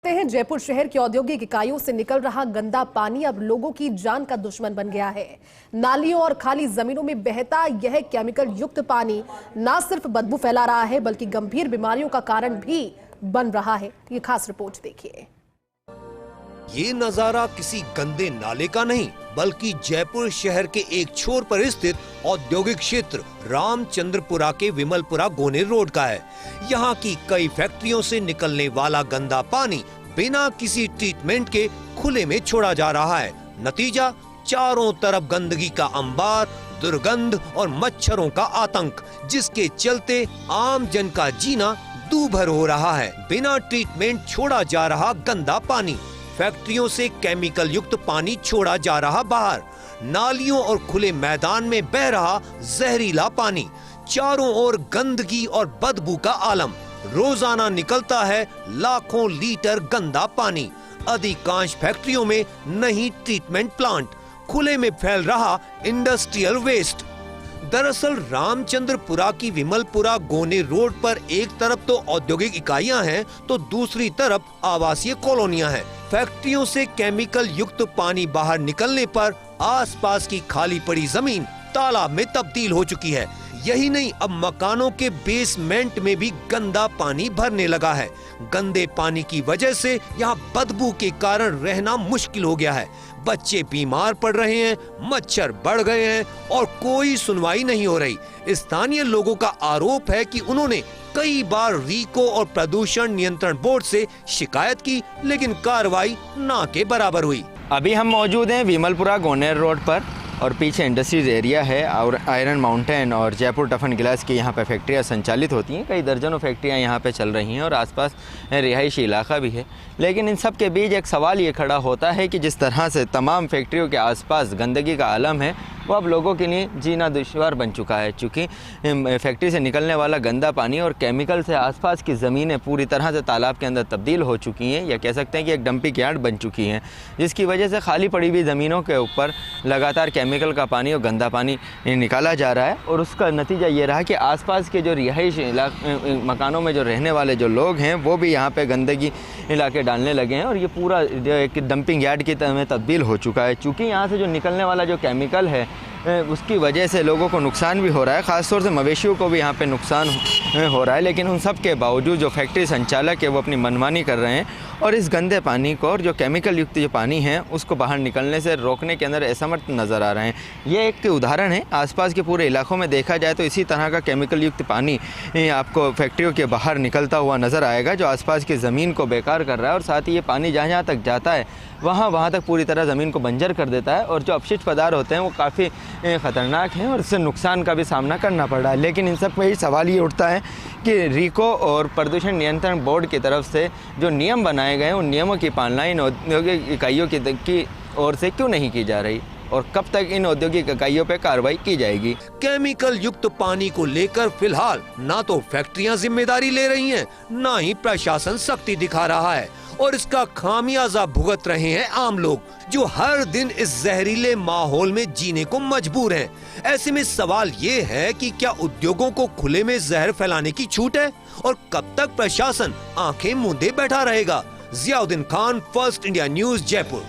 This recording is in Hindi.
देखते हैं जयपुर शहर की औद्योगिक इकाइयों से निकल रहा गंदा पानी अब लोगों की जान का दुश्मन बन गया है। नालियों और खाली जमीनों में बहता यह केमिकल युक्त पानी न सिर्फ बदबू फैला रहा है बल्कि गंभीर बीमारियों का कारण भी बन रहा है। ये खास रिपोर्ट देखिए। ये नजारा किसी गंदे नाले का नहीं बल्कि जयपुर शहर के एक छोर पर स्थित औद्योगिक क्षेत्र रामचंद्रपुरा के विमलपुरा गोनेर रोड का है। यहाँ की कई फैक्ट्रियों से निकलने वाला गंदा पानी बिना किसी ट्रीटमेंट के खुले में छोड़ा जा रहा है। नतीजा, चारों तरफ गंदगी का अंबार, दुर्गंध और मच्छरों का आतंक, जिसके चलते आम जन का जीना दूभर हो रहा है। बिना ट्रीटमेंट छोड़ा जा रहा गंदा पानी, फैक्ट्रियों से केमिकल युक्त पानी छोड़ा जा रहा बाहर, नालियों और खुले मैदान में बह रहा जहरीला पानी, चारों ओर गंदगी और बदबू का आलम। रोजाना निकलता है लाखों लीटर गंदा पानी। अधिकांश फैक्ट्रियों में नहीं ट्रीटमेंट प्लांट, खुले में फैल रहा इंडस्ट्रियल वेस्ट। दरअसल रामचंद्रपुरा की विमलपुरा गोनेर रोड पर एक तरफ तो औद्योगिक इकाइयां हैं तो दूसरी तरफ आवासीय कॉलोनियां हैं। फैक्ट्रियों से केमिकल युक्त पानी बाहर निकलने पर आसपास की खाली पड़ी जमीन तालाब में तब्दील हो चुकी है। यही नहीं, अब मकानों के बेसमेंट में भी गंदा पानी भरने लगा है। गंदे पानी की वजह से यहाँ बदबू के कारण रहना मुश्किल हो गया है। बच्चे बीमार पड़ रहे हैं, मच्छर बढ़ गए हैं और कोई सुनवाई नहीं हो रही। स्थानीय लोगों का आरोप है कि उन्होंने कई बार रीको और प्रदूषण नियंत्रण बोर्ड से शिकायत की, लेकिन कार्रवाई ना के बराबर हुई। अभी हम मौजूद हैं विमलपुरा गोनेर रोड पर और पीछे इंडस्ट्रीज एरिया है और आयरन माउंटेन और जयपुर टफन गिलास की यहाँ पे फैक्ट्रियाँ संचालित होती हैं। कई दर्जनों फैक्ट्रियाँ यहाँ पे चल रही हैं और आसपास रिहायशी इलाका भी है। लेकिन इन सब के बीच एक सवाल ये खड़ा होता है कि जिस तरह से तमाम फैक्ट्रियों के आसपास गंदगी का आलम है वो अब लोगों के लिए जीना दुश्वार बन चुका है। चूँकि फैक्ट्री से निकलने वाला गंदा पानी और केमिकल से आसपास की ज़मीनें पूरी तरह से तालाब के अंदर तब्दील हो चुकी हैं, या कह सकते हैं कि एक डंपिंग यार्ड बन चुकी हैं, जिसकी वजह से खाली पड़ी हुई ज़मीनों के ऊपर लगातार केमिकल का पानी और गंदा पानी निकाला जा रहा है। और उसका नतीजा ये रहा कि आसपास के जो रिहाइश मकानों में जो रहने वाले जो लोग हैं वो भी यहाँ पे गंदगी इलाके डालने लगे हैं और ये पूरा एक डंपिंग यार्ड की तरह तब्दील हो चुका है। चूँकि यहाँ से जो निकलने वाला जो केमिकल है उसकी वजह से लोगों को नुकसान भी हो रहा है, ख़ासतौर से मवेशियों को भी यहाँ पे नुकसान हो रहा है। लेकिन उन सब के बावजूद जो फैक्ट्री संचालक है वो अपनी मनमानी कर रहे हैं और इस गंदे पानी को और जो केमिकल युक्त जो पानी है उसको बाहर निकलने से रोकने के अंदर असमर्थ नज़र आ रहे हैं। ये एक उदाहरण है। आसपास के पूरे इलाकों में देखा जाए तो इसी तरह का केमिकल युक्त पानी आपको फैक्ट्रियों के बाहर निकलता हुआ नज़र आएगा, जो आसपास की ज़मीन को बेकार कर रहा है और साथ ही ये पानी जहाँ जहाँ तक जाता है वहाँ तक पूरी तरह ज़मीन को बंजर कर देता है और जो अपशिष्ट पदार्थ होते हैं वो काफ़ी ख़तरनाक हैं और इससे नुकसान का भी सामना करना पड़ रहा है। लेकिन इन सब में ही सवाल ये उठता है कि रीको और प्रदूषण नियंत्रण बोर्ड की तरफ से जो नियम बनाए गए हैं उन नियमों की पालना इन औद्योगिक इकाइयों की ओर से क्यों नहीं की जा रही और कब तक इन औद्योगिक इकाइयों पर कार्रवाई की जाएगी। केमिकल युक्त पानी को लेकर फिलहाल ना तो फैक्ट्रियां जिम्मेदारी ले रही हैं, ना ही प्रशासन सख्ती दिखा रहा है और इसका खामियाजा भुगत रहे हैं आम लोग, जो हर दिन इस जहरीले माहौल में जीने को मजबूर हैं। ऐसे में सवाल ये है कि क्या उद्योगों को खुले में जहर फैलाने की छूट है और कब तक प्रशासन आंखें मूंदे बैठा रहेगा। Ziauddin Khan, first India news, Jaipur.